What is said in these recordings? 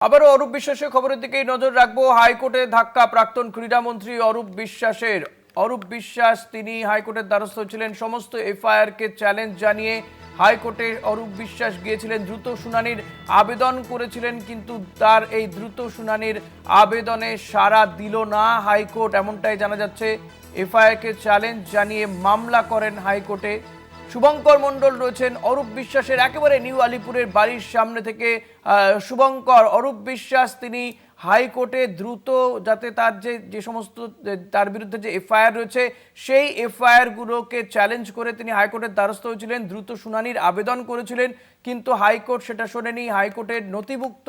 আবারও অরূপ বিশ্বাসের খবরের দিকেই নজর রাখবো। হাইকোর্টে ধাক্কা প্রাক্তন ক্রীড়ামন্ত্রী অরূপ বিশ্বাসের। অরূপ বিশ্বাস তিনি হাইকোর্টের দ্বারস্থ হয়েছিলেন সমস্ত এফআইআর কে চ্যালেঞ্জ জানিয়ে। হাইকোর্টে অরূপ বিশ্বাস গিয়েছিলেন, দ্রুত শুনানির আবেদন করেছিলেন, কিন্তু তার এই দ্রুত শুনানির আবেদনে সাড়া দিল না হাইকোর্ট, এমনটাই জানা যাচ্ছে। এফআইআর কে চ্যালেঞ্জ জানিয়ে মামলা করেন হাইকোর্টে। শুভঙ্কর মণ্ডল রয়েছেন অরূপ বিশ্বাসের একেবারে নিউ আলিপুরের বাড়ির সামনে থেকে। শুভঙ্কর, অরূপ বিশ্বাস তিনি হাইকোর্টে দ্রুত যাতে তার যে সমস্ত তার বিরুদ্ধে যে এফআইআর রয়েছে সেই এফআইআর গুলোকে চ্যালেঞ্জ করে তিনি হাইকোর্টের দ্বারস্থ হয়েছিলেন, দ্রুত শুনানির আবেদন করেছিলেন, কিন্তু হাইকোর্ট সেটা শোনেনি। হাইকোর্টের নথিভুক্ত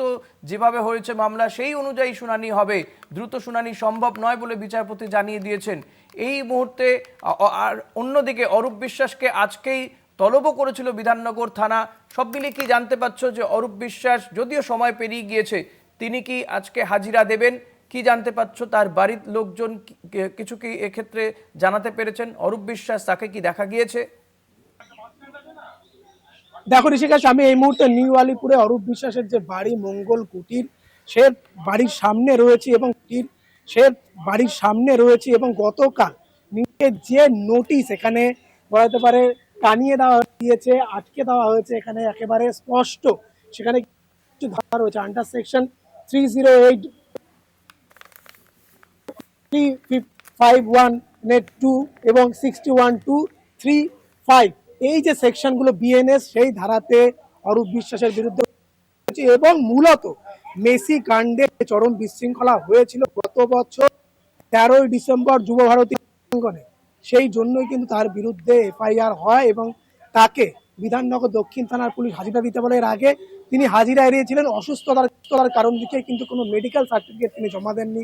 যেভাবে হয়েছে মামলা সেই অনুযায়ী শুনানি হবে, দ্রুত শুনানি সম্ভব নয় বলে বিচারপতি জানিয়ে দিয়েছেন এই মুহূর্তে। আর অন্যদিকে অরূপ বিশ্বাসকে আজকেই তলবও করেছিল বিধাননগর থানা। সব মিলিয়ে কি জানতে পারছো যে অরূপ বিশ্বাস যদিও সময় পেরিয়ে গিয়েছে, তিনি কি আজকে হাজিরা দেবেন? কি জানতে পারছো, তার বাড়ির লোকজন কিছু কি এক্ষেত্রে জানাতে পেরেছেন? অরূপ বিশ্বাস, তাকে কি দেখা গিয়েছে? দেখো ঋষিকেশ, আমি এই মুহূর্তে নিউ আলিপুরে অরূপ বিশ্বাসের যে বাড়ি মঙ্গল কুটির, সে বাড়ির সামনে রয়েছে এবং সে বাড়ির সামনে রয়েছে এবং গতকাল নিজের যে নোটিশ এখানে বলা যেতে পারে টানিয়ে দেওয়া দিয়েছে, আটকে দেওয়া হয়েছে, এখানে একেবারে স্পষ্ট সেখানে কিছু ধারা রয়েছে। আন্ডার সেকশন 308 351 এবং 61-235, এই যে সেকশনগুলো বিএনএস সেই ধারাতে অরূপ বিশ্বাসের বিরুদ্ধে এবং মূলত মেসি কাণ্ডে চরম বিশৃঙ্খলা হয়েছিল গত বছর 13ই ডিসেম্বর যুব ভারতী প্রাঙ্গণে। সেই জন্যই কিন্তু তার বিরুদ্ধে এফআইআর হয় এবং তাকে বিধাননগর দক্ষিণ থানার পুলিশ হাজিরা দিতে বলে। এর আগে তিনি হাজিরা এড়িয়েছিলেন অসুস্থতার কারণ দেখিয়ে, কিন্তু কোনো মেডিকেল সার্টিফিকেট তিনি জমা দেননি।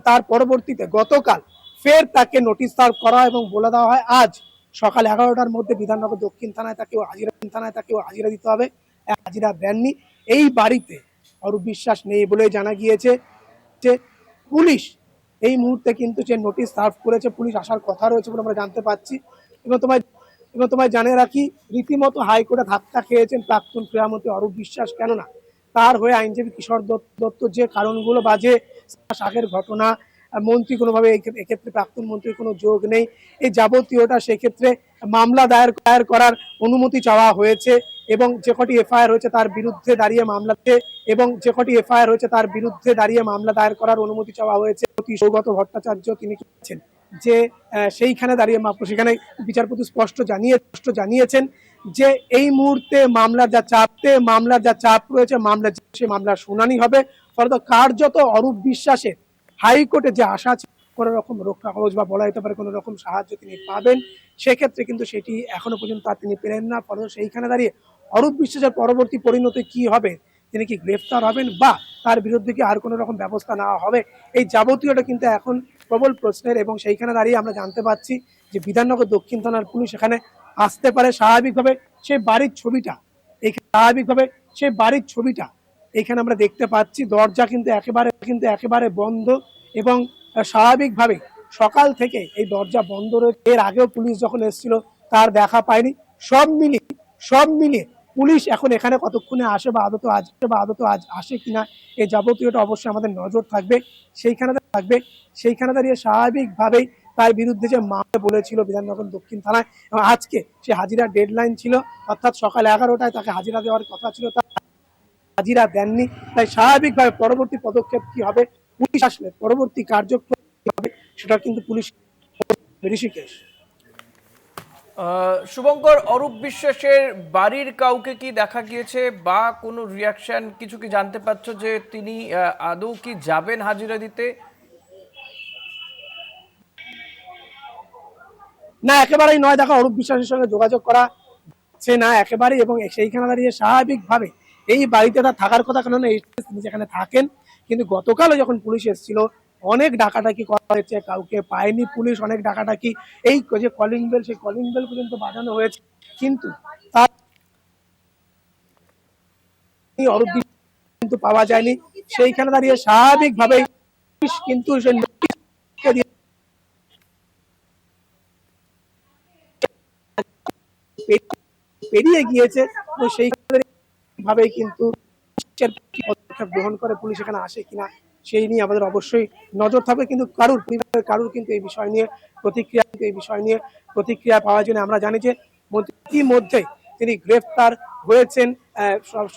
তার পরবর্তীতে গতকাল ফের তাকে নোটিশ সার্ভ করা এবং বলে দেওয়া হয় আজ সকাল 11টার মধ্যে বিধাননগর দক্ষিণ থানায় তাকেও হাজিরা দিতে হবে। হাজিরা দেননি। এই বাড়িতে অরূপ বিশ্বাস নেই বলে জানা গিয়েছে। যে পুলিশ এই মুহূর্তে কিন্তু যে নোটিশ সার্ভ করেছে, পুলিশ আসার কথা রয়েছে বলে আমরা জানতে পাচ্ছি। এবং তোমায় জানিয়ে রাখি, রীতিমতো হাইকোর্টে ধাক্কা খেয়েছেন প্রাক্তন ক্রীড়ামন্ত্রী অরূপ বিশ্বাস। কেননা তার হয়ে আইনজীবী কিশোর দত্ত যে কারণগুলো বাজে আগের ঘটনা, মন্ত্রী কোনোভাবে এক্ষেত্রে প্রাক্তন মন্ত্রীর কোনো যোগ নেই, এই যাবতীয়টা সেক্ষেত্রে মামলা দায়ের করার অনুমতি চাওয়া হয়েছে এবং যে কটি এফআইআর হয়েছে তার বিরুদ্ধে দাঁড়িয়ে মামলা দায়ের করার অনুমতি চাওয়া হয়েছে। সৌগত ভট্টাচার্য তিনি বলেছেন যে সেইখানে দাঁড়িয়ে সেখানে বিচারপতি স্পষ্ট জানিয়েছেন যে এই মুহূর্তে মামলার যা চাপ রয়েছে, মামলার শুনানি হবে। ফলত কার্যত অরূপ বিশ্বাসের হাইকোর্টে যে আশা ছিল কোনো রকম রক্ষা কবচ বা বলা যেতে পারে কোনো রকম সাহায্য তিনি পাবেন, সেক্ষেত্রে কিন্তু সেটি এখনো পর্যন্ত তিনি পেলেন না। ফলে সেইখানে দাঁড়িয়ে অরূপ বিশ্বাসের পরবর্তী পরিণতি কি হবে, তিনি কি গ্রেফতার হবেন বা তার বিরুদ্ধে কি আর কোনো রকম ব্যবস্থা নেওয়া হবে, এই যাবতীয়টা কিন্তু এখন প্রবল প্রশ্নের। এবং সেইখানে দাঁড়িয়ে আমরা জানতে পাচ্ছি যে বিধাননগর দক্ষিণ থানার পুলিশ এখানে আসতে পারে। স্বাভাবিকভাবে সেই বাড়ির ছবিটা এখানে আমরা দেখতে পাচ্ছি। দরজা কিন্তু একেবারে বন্ধ এবং স্বাভাবিকভাবে সকাল থেকে এই দরজা বন্ধ রয়েছে। এর আগেও পুলিশ যখন এসেছিল তার দেখা পায়নি। সব মিলিয়ে পুলিশ এখন এখানে কতক্ষণে আসে বা আদত আজ আসে কিনা, এই যাবতীয়টা অবশ্যই আমাদের নজর থাকবে। সেইখানে দাঁড়িয়ে স্বাভাবিকভাবেই তার বিরুদ্ধে যে মামলা বলেছিল বিধাননগর দক্ষিণ থানায়, এবং আজকে সে হাজিরার ডেডলাইন ছিল, অর্থাৎ সকাল 11টায় তাকে হাজিরা দেওয়ার কথা ছিল, তার হাজিরা দেননি। তাই স্বাভাবিকভাবে পরবর্তী পদক্ষেপ কি হবে, পুলিশ আসলে পরবর্তী কার্যক্রম কি হবে, সেটা কিন্তু পুলিশ। ঋষিকেশ, শুভঙ্কর, অরূপ বিশ্বাসের বাড়ির কাউকে কি দেখা গিয়েছে বা কোনো রিয়াকশন কিছু কি জানতে পারছো যে তিনি আদৌ কি যাবেন হাজিরা দিতে? না একেবারেই নয়। দেখো, অরূপ বিশ্বাসের সঙ্গে যোগাযোগ করা হচ্ছে না একেবারেই, এবং সেইখানে দাঁড়িয়ে স্বাভাবিকভাবে এই বাড়িতে তার থাকার কথা, কেননা তিনি যেখানে থাকেন। কিন্তু গতকালও যখন পুলিশ এসেছিল অনেক ডাকাডাকি করা হয়েছে, কাউকে পায়নি পুলিশ। অনেক ডাকাডাকি, এই যে কলিং বেল, সেই কলিং বেল পর্যন্ত বাজানো হয়েছে, কিন্তু তার অরূপ কিন্তু পাওয়া যায়নি। সেইখানে দাঁড়িয়ে স্বাভাবিকভাবেই পুলিশ কিন্তু পেরিয়ে গিয়েছে। তো সেইভাবেই কিন্তু পদক্ষেপ গ্রহণ করে, পুলিশ এখানে আসে কিনা সেই নিয়ে আমাদের অবশ্যই নজর থাকবে। কিন্তু কারুর পরিবারের কারুর কিন্তু এই বিষয় নিয়ে প্রতিক্রিয়া পাওয়া যায় না। আমরা জানি যে মন্ত্রী ইতিমধ্যে তিনি গ্রেফতার হয়েছেন।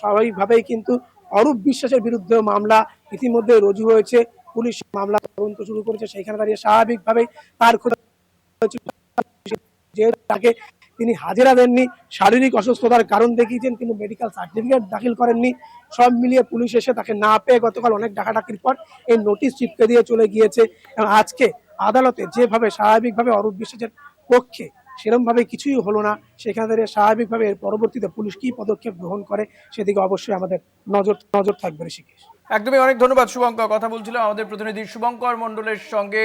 স্বাভাবিকভাবেই কিন্তু অরূপ বিশ্বাসের বিরুদ্ধে মামলা ইতিমধ্যে রুজু হয়েছে, পুলিশ মামলা তদন্ত শুরু করেছে। সেইখানে দাঁড়িয়ে স্বাভাবিকভাবেই তার খোঁজ যে তাকে তিনি হাজিরা দেননি, শারীরিক অসুস্থতার কারণ দেখিয়েছেন, কিন্তু মেডিকেল সার্টিফিকেট দাখিল করেননি। সব মিলিয়ে পুলিশ এসে তাকে না পেয়ে গতকাল অনেক ডাকাডাকির পর এই নোটিশ চিপকে দিয়ে চলে গিয়েছে। এবং আজকে আদালতে যেভাবে স্বাভাবিকভাবে অরূপ বিশ্বাসের পক্ষে সেরকম ভাবে কিছুই হলো না, সেখানে দাঁড়িয়ে স্বাভাবিকভাবে এর পরবর্তীতে পুলিশ কি পদক্ষেপ গ্রহণ করে সেদিকে অবশ্যই আমাদের নজর থাকবে ঋষিকেশ। একদমই, অনেক ধন্যবাদ শুভঙ্কর। কথা বলছিলাম আমাদের প্রতিনিধি শুভঙ্কর মণ্ডলের সঙ্গে।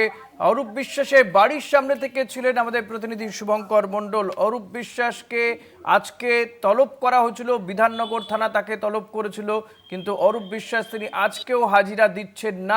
অরূপ বিশ্বাসের বাড়ির সামনে থেকে ছিলেন আমাদের প্রতিনিধি শুভঙ্কর মণ্ডল। অরূপ বিশ্বাসকে আজকে তলব করা হয়েছিল, বিধাননগর থানা তাকে তলব করেছিল, কিন্তু অরূপ বিশ্বাস তিনি আজকেও হাজিরা দিচ্ছেন না।